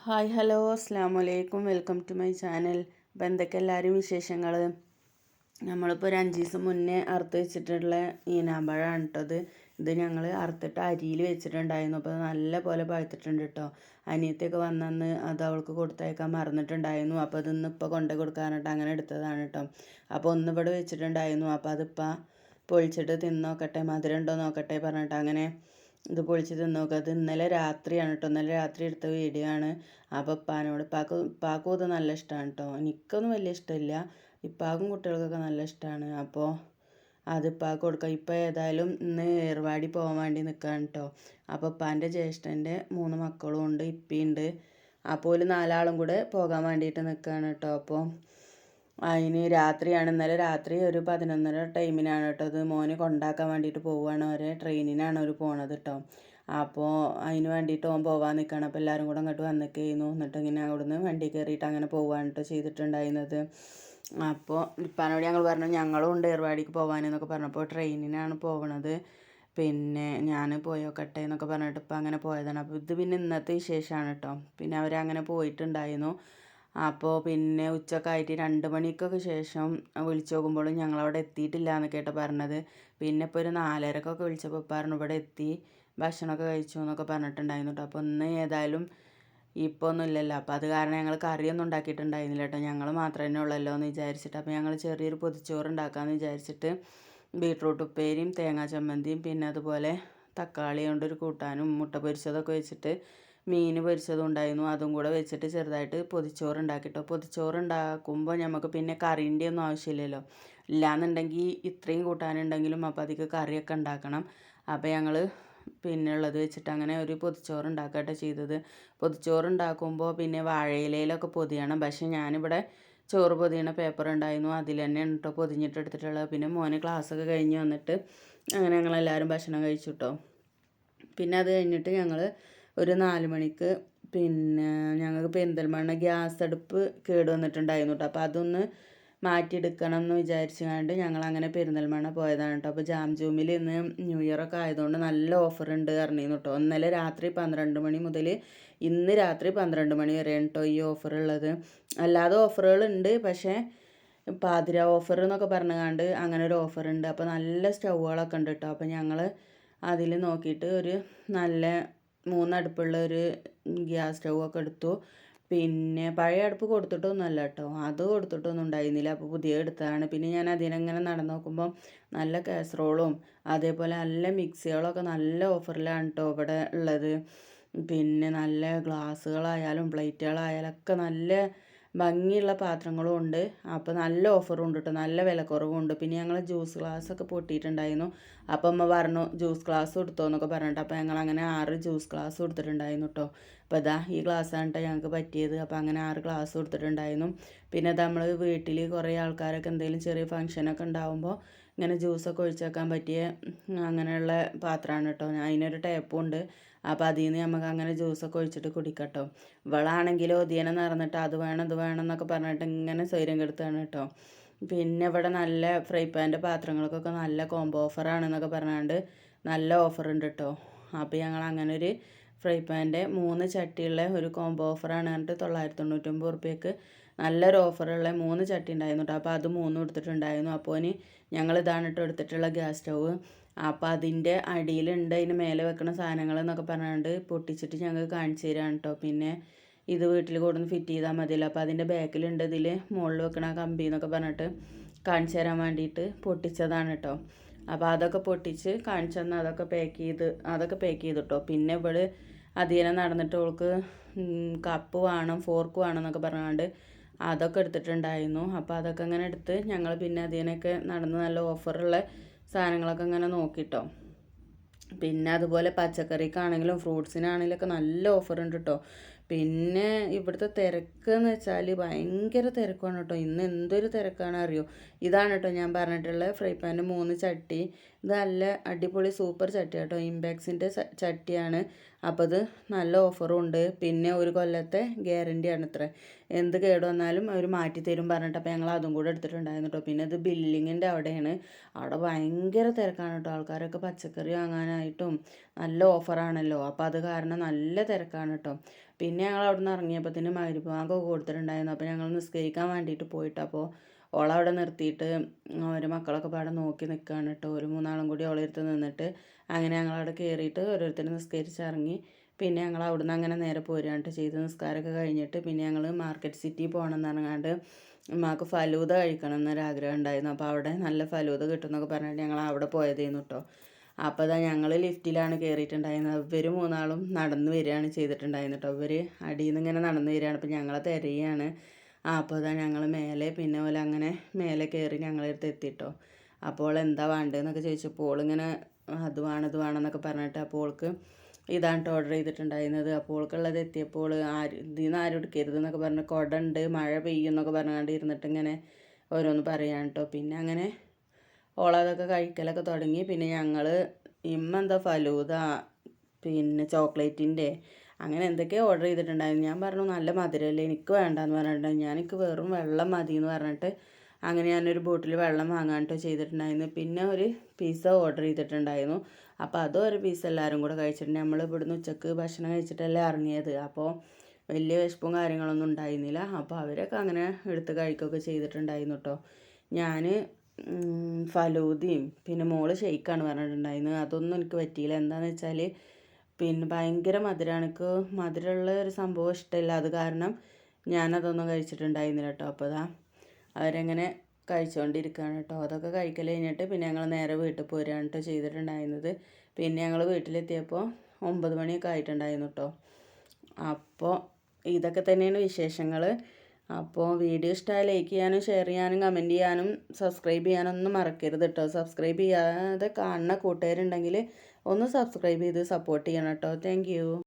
Hi hello അസ്സാം വലൈക്കും welcome to my channel. അപ്പോൾ എന്തൊക്കെ എല്ലാവരും വിശേഷങ്ങൾ? നമ്മളിപ്പോൾ ഒരു 5 ദിവസം മുന്നേ അറുത്ത് വെച്ചിട്ടുള്ള ഈനാമ്പഴമാണ് കേട്ടത്. ഇത് ഞങ്ങൾ അറുത്തിട്ട് അരിയിൽ വെച്ചിട്ടുണ്ടായിരുന്നു. അപ്പോൾ നല്ല പോലെ പഴുത്തിട്ടുണ്ട് കേട്ടോ. അനിയത്തിയൊക്കെ വന്നന്ന് അത് അവൾക്ക് കൊടുത്തയക്കാൻ മറന്നിട്ടുണ്ടായിരുന്നു. അപ്പോൾ അതൊന്ന് ഇപ്പോൾ കൊണ്ടു കൊടുക്കാനായിട്ട് അങ്ങനെ എടുത്തതാണ് കേട്ടോ. അപ്പോൾ ഒന്ന് ഇവിടെ വെച്ചിട്ടുണ്ടായിരുന്നു. അപ്പോൾ അതിപ്പോൾ പൊളിച്ചിട്ട് തിന്നോക്കട്ടെ, മധുരം ഉണ്ടോ നോക്കട്ടെ പറഞ്ഞിട്ട് അങ്ങനെ ഇത് പൊളിച്ച് തിന്നോക്കുക. അത് ഇന്നലെ രാത്രിയാണ് കേട്ടോ. ഇന്നലെ രാത്രി എടുത്ത വീഡിയോ ആണ്. അപ്പോൾ ഇപ്പാക്കും ഇത് നല്ല ഇഷ്ടമാണ് കേട്ടോ. എനിക്കൊന്നും വലിയ ഇഷ്ടമില്ല, ഇപ്പാക്കും കുട്ടികൾക്കൊക്കെ നല്ല ഇഷ്ടമാണ്. അപ്പോൾ അത് ഇപ്പാക്ക് കൊടുക്കുക. ഇപ്പോൾ ഏതായാലും ഇന്ന് ഏർവാടി പോകാൻ വേണ്ടി നിൽക്കുകയാണ് കേട്ടോ. അപ്പോൾ ഇപ്പാൻ്റെ ജ്യേഷ്ഠൻ്റെ 3 മക്കളും ഉണ്ട്, ഇപ്പിയുണ്ട്. അപ്പോൾ ഒരു 4 കൂടെ പോകാൻ വേണ്ടിയിട്ട് നിൽക്കുകയാണ് കേട്ടോ. അപ്പോൾ അതിന് രാത്രിയാണ്, ഇന്നലെ രാത്രി ഒരു 11:30 ടൈമിനാണ് കേട്ടോ. അത് മോനെ കൊണ്ടാക്കാൻ വേണ്ടിയിട്ട് പോവുകയാണ്. അവരെ ട്രെയിനിനാണ് അവർ പോണത് കേട്ടോ. അപ്പോൾ അതിന് വേണ്ടിയിട്ട് ഓൻ പോകാൻ നിൽക്കണം. അപ്പോൾ എല്ലാവരും കൂടെ അങ്ങോട്ട് വന്നിരിക്കുന്നു. എന്നിട്ട് ഇങ്ങനെ അവിടുന്ന് വണ്ടി കയറിയിട്ട് അങ്ങനെ പോവുകയാണ് കേട്ടോ ചെയ്തിട്ടുണ്ടായിരുന്നത്. അപ്പോൾ ഇപ്പാനോട് ഞങ്ങൾ പറഞ്ഞു ഞങ്ങളും ഉണ്ട് ഏർവാടിക്ക് പോകാനെന്നൊക്കെ പറഞ്ഞപ്പോൾ ട്രെയിനിനാണ് പോകണത്, പിന്നെ ഞാൻ പോയോക്കട്ടെ എന്നൊക്കെ പറഞ്ഞിട്ട് ഇപ്പം അങ്ങനെ പോയതാണ്. അപ്പോൾ ഇത് പിന്നെ ഇന്നത്തെ വിശേഷമാണ് കേട്ടോ. പിന്നെ അവരങ്ങനെ പോയിട്ടുണ്ടായിരുന്നു. അപ്പോൾ പിന്നെ ഉച്ചയൊക്കെ ആയിട്ട് 2 മണിക്കൊക്കെ ശേഷം വിളിച്ചു നോക്കുമ്പോഴും ഞങ്ങളവിടെ എത്തിയിട്ടില്ല എന്നൊക്കെയായിട്ട് പറഞ്ഞത്. പിന്നെ ഇപ്പോൾ ഒരു 4:30 വിളിച്ചപ്പോൾ പറഞ്ഞു ഇവിടെ എത്തി, ഭക്ഷണമൊക്കെ കഴിച്ചു എന്നൊക്കെ പറഞ്ഞിട്ടുണ്ടായിരുന്നു കേട്ടോ. അപ്പോൾ ഇന്ന് ഏതായാലും ഇപ്പോൾ ഒന്നും ഇല്ലല്ലോ. അപ്പോൾ അത് കാരണം ഞങ്ങൾ കറിയൊന്നും ഉണ്ടാക്കിയിട്ടുണ്ടായിരുന്നില്ല കേട്ടോ. ഞങ്ങൾ മാത്രമേ ഉള്ളല്ലോ എന്ന് വിചാരിച്ചിട്ട് അപ്പോൾ ഞങ്ങൾ ചെറിയൊരു പൊതിച്ചോറ് ഉണ്ടാക്കാമെന്ന് വിചാരിച്ചിട്ട് ബീട്രൂട്ട് ഉപ്പേരിയും തേങ്ങാ ചമ്മന്തിയും പിന്നെ അതുപോലെ തക്കാളി കൊണ്ടൊരു കൂട്ടാനും മുട്ട പൊരിച്ചതൊക്കെ വെച്ചിട്ട് മീൻ പൊരിച്ചതും ഉണ്ടായിരുന്നു, അതും കൂടെ വെച്ചിട്ട് ചെറുതായിട്ട് പൊതിച്ചോറ് ഉണ്ടാക്കിട്ടോ. പൊതിച്ചോറ് ഉണ്ടാക്കുമ്പോൾ നമുക്ക് പിന്നെ കറീൻ്റെ ഒന്നും ആവശ്യമില്ലല്ലോ. ഇല്ലയെന്നുണ്ടെങ്കിൽ ഇത്രയും കൂട്ടാനുണ്ടെങ്കിലും അപ്പോൾ അതിക്ക് കറിയൊക്കെ ഉണ്ടാക്കണം. അപ്പോൾ ഞങ്ങൾ പിന്നെ ഉള്ളത് വെച്ചിട്ട് അങ്ങനെ ഒരു പൊതിച്ചോറ് ഉണ്ടാക്കട്ടെ ചെയ്തത്. പൊതിച്ചോറ് ഉണ്ടാക്കുമ്പോൾ പിന്നെ വാഴയിലയിലൊക്കെ പൊതിയണം. പക്ഷേ ഞാനിവിടെ ചോറ് പൊതിയണ പേപ്പർ ഉണ്ടായിരുന്നു, അതിൽ തന്നെയാണ് കേട്ടോ പൊതിഞ്ഞിട്ട് എടുത്തിട്ടുള്ളത്. പിന്നെ മോന് ക്ലാസ്സൊക്കെ കഴിഞ്ഞ് വന്നിട്ട് അങ്ങനെ ഞങ്ങളെല്ലാവരും ഭക്ഷണം കഴിച്ചു കേട്ടോ. പിന്നെ അത് കഴിഞ്ഞിട്ട് ഞങ്ങൾ ഒരു 4 മണിക്ക് പിന്നെ ഞങ്ങൾക്ക് പെരിന്തൽമണ്ണ ഗ്യാസ് അടുപ്പ് കേട് വന്നിട്ടുണ്ടായിരുന്നു കേട്ടോ. അപ്പോൾ അതൊന്ന് മാറ്റിയെടുക്കണം എന്ന് വിചാരിച്ചുകൊണ്ട് ഞങ്ങളങ്ങനെ പെരിന്തൽമണ്ണ പോയതാണ് കേട്ടോ. അപ്പോൾ ജാം ജൂമിൽ ഇന്ന് ന്യൂ ഇയർ ഒക്കെ ആയതുകൊണ്ട് നല്ല ഓഫർ ഉണ്ട് പറഞ്ഞിരുന്നു കേട്ടോ. ഇന്നലെ രാത്രി 12 മണി മുതൽ ഇന്ന് രാത്രി 12 മണി വരെയാണ് കേട്ടോ ഈ ഓഫർ ഉള്ളത്. അല്ലാതെ ഓഫറുകളുണ്ട്, പക്ഷേ പാതിര ഓഫർ എന്നൊക്കെ പറഞ്ഞുകൊണ്ട് അങ്ങനെ ഒരു ഓഫർ ഉണ്ട്. അപ്പോൾ നല്ല സ്റ്റൗകളൊക്കെ ഉണ്ട് കേട്ടോ. അപ്പോൾ ഞങ്ങൾ അതിൽ നോക്കിയിട്ട് ഒരു നല്ല 3 അടുപ്പുള്ള ഒരു ഗ്യാസ് സ്റ്റൗ ഒക്കെ എടുത്തു. പിന്നെ പഴയ അടുപ്പ് കൊടുത്തിട്ടൊന്നുമല്ല കേട്ടോ, അത് കൊടുത്തിട്ടൊന്നും ഉണ്ടായിരുന്നില്ല. അപ്പോൾ പുതിയ എടുത്തതാണ്. പിന്നെ ഞാൻ അതിനങ്ങനെ നടന്നു നോക്കുമ്പോൾ നല്ല കാസറോളും അതേപോലെ നല്ല മിക്സികളൊക്കെ നല്ല ഓഫറിലാണ് കേട്ടോ ഇവിടെ ഉള്ളത്. പിന്നെ നല്ല ഗ്ലാസ്സുകളായാലും പ്ലേറ്റുകളായാലും ഒക്കെ നല്ല ഭംഗിയുള്ള പാത്രങ്ങളും ഉണ്ട്. അപ്പോൾ നല്ല ഓഫറും ഉണ്ട് കേട്ടോ, നല്ല വിലക്കുറവുണ്ട്. പിന്നെ ഞങ്ങൾ ജ്യൂസ് ഗ്ലാസ്സൊക്കെ പൊട്ടിയിട്ടുണ്ടായിരുന്നു. അപ്പോൾ അമ്മ പറഞ്ഞു ജ്യൂസ് ഗ്ലാസ് കൊടുത്തോ എന്നൊക്കെ പറഞ്ഞിട്ട്. അപ്പോൾ ഞങ്ങൾ അങ്ങനെ 6 ജ്യൂസ് ഗ്ലാസ് കൊടുത്തിട്ടുണ്ടായിരുന്നു കേട്ടോ. അപ്പോൾ ഇതാ ഈ ഗ്ലാസ്സാണ് കേട്ടോ ഞങ്ങൾക്ക് പറ്റിയത്. അപ്പോൾ അങ്ങനെ 6 ഗ്ലാസ് കൊടുത്തിട്ടുണ്ടായിരുന്നു. പിന്നെ അത് നമ്മൾ വീട്ടിൽ കുറേ ആൾക്കാരൊക്കെ എന്തെങ്കിലും ചെറിയ ഫംഗ്ഷനൊക്കെ ഉണ്ടാകുമ്പോൾ ഇങ്ങനെ ജ്യൂസൊക്കെ ഒഴിച്ചേക്കാൻ പറ്റിയ അങ്ങനെയുള്ള പാത്രമാണ് കേട്ടോ. അതിനൊരു ടേപ്പും ഉണ്ട്. അപ്പോൾ അതിൽ നിന്ന് നമുക്ക് അങ്ങനെ ജ്യൂസൊക്കെ ഒഴിച്ചിട്ട് കുടിക്കട്ടോ. ഇവളാണെങ്കിലോ ദിയനെ നടന്നിട്ട് അത് വേണം ഇത് വേണം എന്നൊക്കെ പറഞ്ഞിട്ട് ഇങ്ങനെ സ്വൈര്യം കെടുത്താണ് കേട്ടോ. പിന്നെ ഇവിടെ നല്ല ഫ്രൈ പാൻ്റെ പാത്രങ്ങൾക്കൊക്കെ നല്ല കോംബോ ഓഫറാണെന്നൊക്കെ പറഞ്ഞുകൊണ്ട് നല്ല ഓഫർ ഉണ്ട് കേട്ടോ. അപ്പോൾ ഞങ്ങൾ അങ്ങനെ ഒരു ഫ്രൈ പാൻ്റെ 3 ചട്ടിയുള്ള ഒരു കോംബോ ഓഫറാണ് പറഞ്ഞിട്ട് 999 റുപ്യക്ക് നല്ലൊരു ഓഫറുള്ള 3 ചട്ടി ഉണ്ടായിരുന്നു കേട്ടോ. അപ്പോൾ അത് 3 എടുത്തിട്ടുണ്ടായിരുന്നു. അപ്പോൾ ഞങ്ങൾ ഇതാണ് കേട്ടോ എടുത്തിട്ടുള്ള ഗ്യാസ് സ്റ്റൗവ്. അപ്പോൾ അതിൻ്റെ അടിയിലുണ്ട് അതിന് മേലെ വെക്കുന്ന സാധനങ്ങൾ എന്നൊക്കെ പറഞ്ഞുകൊണ്ട് പൊട്ടിച്ചിട്ട് ഞങ്ങൾക്ക് കാണിച്ചു തരാണ് കേട്ടോ. പിന്നെ ഇത് വീട്ടിൽ കൊണ്ടുവന്ന് ഫിറ്റ് ചെയ്താൽ മതിയല്ലോ. അപ്പോൾ അതിൻ്റെ ബാക്കിലുണ്ട് ഇതിൽ മുകളിൽ വെക്കണ കമ്പി എന്നൊക്കെ പറഞ്ഞിട്ട് കാണിച്ചു തരാൻ വേണ്ടിയിട്ട് പൊട്ടിച്ചതാണ് കേട്ടോ. അപ്പോൾ അതൊക്കെ പൊട്ടിച്ച് കാണിച്ചു തന്നാൽ അതൊക്കെ പാക്ക് ചെയ്തിട്ടോ. പിന്നെ ഇവിടെ അതിനെ നടന്നിട്ട് അവൾക്ക് കപ്പ് വേണം ഫോർക്ക് വേണം എന്നൊക്കെ പറഞ്ഞുകൊണ്ട് അതൊക്കെ എടുത്തിട്ടുണ്ടായിരുന്നു. അപ്പോൾ അതൊക്കെ അങ്ങനെ എടുത്ത് ഞങ്ങൾ പിന്നെ അതിനൊക്കെ നടന്ന് നല്ല ഓഫറുള്ള സാധനങ്ങളൊക്കെ ഇങ്ങനെ നോക്കിട്ടോ. പിന്നെ അതുപോലെ പച്ചക്കറിക്കാണെങ്കിലും ഫ്രൂട്ട്സിനാണെങ്കിലൊക്കെ നല്ല ഓഫർ ഉണ്ട് കേട്ടോ. പിന്നെ ഇവിടുത്തെ തിരക്ക് എന്ന് വെച്ചാൽ ഭയങ്കര തിരക്കാണ് കേട്ടോ. ഇന്ന് എന്തൊരു തിരക്കാണ് അറിയോ. ഇതാണ് കേട്ടോ ഞാൻ പറഞ്ഞിട്ടുള്ള ഫ്രൈ പാൻ്റെ 3 ചട്ടി. ഇത് നല്ല അടിപൊളി സൂപ്പർ ചട്ടി കേട്ടോ, ഇമ്പാക്സിൻ്റെ ചട്ടിയാണ്. അപ്പോൾ ഇത് നല്ല ഓഫറും ഉണ്ട്. പിന്നെ 1 കൊല്ലത്തെ ഗ്യാരണ്ടിയാണ് ഇത്ര, എന്ത് കേട് വന്നാലും അവർ മാറ്റി തരും പറഞ്ഞിട്ട്. അപ്പോൾ ഞങ്ങൾ അതും കൂടെ എടുത്തിട്ടുണ്ടായിരുന്നു കേട്ടോ. പിന്നെ ഇത് ബില്ലിങ്ങിൻ്റെ അവിടെയാണ്. അവിടെ ഭയങ്കര തിരക്കാണ് കേട്ടോ. ആൾക്കാരൊക്കെ പച്ചക്കറി വാങ്ങാനായിട്ടും നല്ല ഓഫറാണല്ലോ. അപ്പോൾ അത് കാരണം നല്ല തിരക്കാണ് കേട്ടോ. പിന്നെ ഞങ്ങൾ അവിടെ നിന്ന് ഇറങ്ങിയപ്പോഴത്തേന് മഗ്‌രിബ് ബാങ്കൊക്കെ കൊടുത്തിട്ടുണ്ടായിരുന്നു. അപ്പോൾ ഞങ്ങൾ നിസ്കരിക്കാൻ വേണ്ടിയിട്ട് പോയിട്ട് അപ്പോൾ ഓളവിടെ നിർത്തിയിട്ട് ഓരോ മക്കളൊക്കെ പാടെ നോക്കി നിൽക്കുകയാണ് കേട്ടോ. ഒരു 3 ആളും കൂടി ഓളെ അടുത്ത് നിന്നിട്ട് അങ്ങനെ ഞങ്ങളവിടെ കയറിയിട്ട് ഓരോരുത്തരും നിസ്കരിച്ചിറങ്ങി. പിന്നെ ഞങ്ങൾ അവിടുന്ന് അങ്ങനെ നേരെ പോരുകയാണ് ചെയ്ത്. നിസ്കാരമൊക്കെ കഴിഞ്ഞിട്ട് പിന്നെ ഞങ്ങൾ മാർക്കറ്റ് സിറ്റി പോകണം എന്ന് പറഞ്ഞാണ്ട് ഉമ്മാക്ക് ഫലൂദ കഴിക്കണം എന്നൊരാഗ്രഹം ഉണ്ടായിരുന്നു. അപ്പോൾ അവിടെ നല്ല ഫലൂദ കിട്ടുമെന്നൊക്കെ പറഞ്ഞിട്ട് ഞങ്ങൾ അവിടെ പോയതായിരുന്നു കേട്ടോ. അപ്പോൾ അതാ ഞങ്ങൾ ലിഫ്റ്റിലാണ് കയറിയിട്ടുണ്ടായിരുന്നത്. ഇവർ 3 ആളും നടന്ന് വരികയാണ് ചെയ്തിട്ടുണ്ടായിരുന്നത് കേട്ടോ. ഇവർ അടിയിൽ നിന്ന് ഇങ്ങനെ നടന്ന് വരികയാണ്. അപ്പോൾ ഞങ്ങളെ തിരയാണ്. അപ്പോൾ അതാ ഞങ്ങൾ മേലെ പിന്നെ പോലെ അങ്ങനെ മേലെ കയറി ഞങ്ങളെ അടുത്ത് എത്തിട്ടോ. അപ്പോൾ എന്താ വേണ്ടതെന്നൊക്കെ ചോദിച്ചപ്പോൾ ഓളിങ്ങനെ അത് വേണം ഇത് വേണം എന്നൊക്കെ പറഞ്ഞിട്ട് അപ്പോൾ ഓൾക്ക് ഇതാണ് കേട്ടോ ഓർഡർ ചെയ്തിട്ടുണ്ടായിരുന്നത്. അപ്പോൾ ഓൾക്കുള്ളത് എത്തിയപ്പോൾ ഇതിൽ നിന്ന് ആരും എടുക്കരുത് എന്നൊക്കെ പറഞ്ഞ് കുട ഉണ്ട് മഴ പെയ്യും എന്നൊക്കെ പറഞ്ഞുകൊണ്ട് ഇരുന്നിട്ട് ഇങ്ങനെ ഓരോന്ന് പറയാൻ കേട്ടോ. പിന്നെ അങ്ങനെ ഓളതൊക്കെ കഴിക്കലൊക്കെ തുടങ്ങി. പിന്നെ ഞങ്ങൾ എന്താ ഫലൂദ പിന്നെ ചോക്ലേറ്റിൻ്റെ അങ്ങനെ എന്തൊക്കെയോ ഓർഡർ ചെയ്തിട്ടുണ്ടായിരുന്നു. ഞാൻ പറഞ്ഞു നല്ല മധുരമല്ലേ എനിക്ക് വേണ്ടാന്ന് പറഞ്ഞിട്ടുണ്ടായിരുന്നു. എനിക്ക് വെറും വെള്ളം മതി എന്ന് പറഞ്ഞിട്ട് അങ്ങനെ ഞാനൊരു ബോട്ടിൽ വെള്ളം വാങ്ങാൻ ചെയ്തിട്ടുണ്ടായിരുന്നു. പിന്നെ ഒരു പിസ്സ ഓർഡർ ചെയ്തിട്ടുണ്ടായിരുന്നു. അപ്പോൾ അതും ഒരു പീസ് എല്ലാവരും കൂടെ കഴിച്ചിട്ടുണ്ട്. നമ്മൾ ഇവിടുന്ന് ഉച്ചക്ക് ഭക്ഷണം കഴിച്ചിട്ടല്ലേ ഇറങ്ങിയത്. അപ്പോൾ വലിയ വിശപ്പും കാര്യങ്ങളൊന്നും ഉണ്ടായിരുന്നില്ല. അപ്പോൾ അവരൊക്കെ അങ്ങനെ എടുത്ത് കഴിക്കുകയൊക്കെ ചെയ്തിട്ടുണ്ടായിരുന്നു കേട്ടോ. ഞാൻ ഫലൂദയും പിന്നെ മോള് ഷെയ്ക്കാണ് പറഞ്ഞിട്ടുണ്ടായിരുന്നത്. അതൊന്നും എനിക്ക് പറ്റിയില്ല. എന്താണെന്ന് വെച്ചാൽ പിന്നെ ഭയങ്കര മധുരമാണ്. എനിക്ക് മധുരമുള്ള ഒരു സംഭവം ഇഷ്ടമില്ല. അത് കാരണം ഞാനതൊന്നും കഴിച്ചിട്ടുണ്ടായിരുന്നില്ല കേട്ടോ. അപ്പോൾ അതാ അവരങ്ങനെ കഴിച്ചുകൊണ്ടിരിക്കുകയാണ് കേട്ടോ. അതൊക്കെ കഴിക്കൽ കഴിഞ്ഞിട്ട് പിന്നെ ഞങ്ങൾ നേരെ വീട്ടിൽ പോരുകയാണ് കേട്ടോ ചെയ്തിട്ടുണ്ടായിരുന്നത്. പിന്നെ ഞങ്ങൾ വീട്ടിലെത്തിയപ്പോൾ 9 മണിയൊക്കെ ആയിട്ടുണ്ടായിരുന്നു കേട്ടോ. അപ്പോൾ ഇതൊക്കെ തന്നെയാണ് വിശേഷങ്ങൾ. അപ്പോൾ വീഡിയോ ഇഷ്ടമായ ലൈക്ക് ചെയ്യാനും ഷെയർ ചെയ്യാനും കമൻറ്റ് ചെയ്യാനും സബ്സ്ക്രൈബ് ചെയ്യാനൊന്നും മറക്കരുത് കേട്ടോ. സബ്സ്ക്രൈബ് ചെയ്യാതെ കാണുന്ന കൂട്ടുകാരുണ്ടെങ്കിൽ ഒന്ന് സബ്സ്ക്രൈബ് ചെയ്ത് സപ്പോർട്ട് ചെയ്യണം കേട്ടോ. താങ്ക്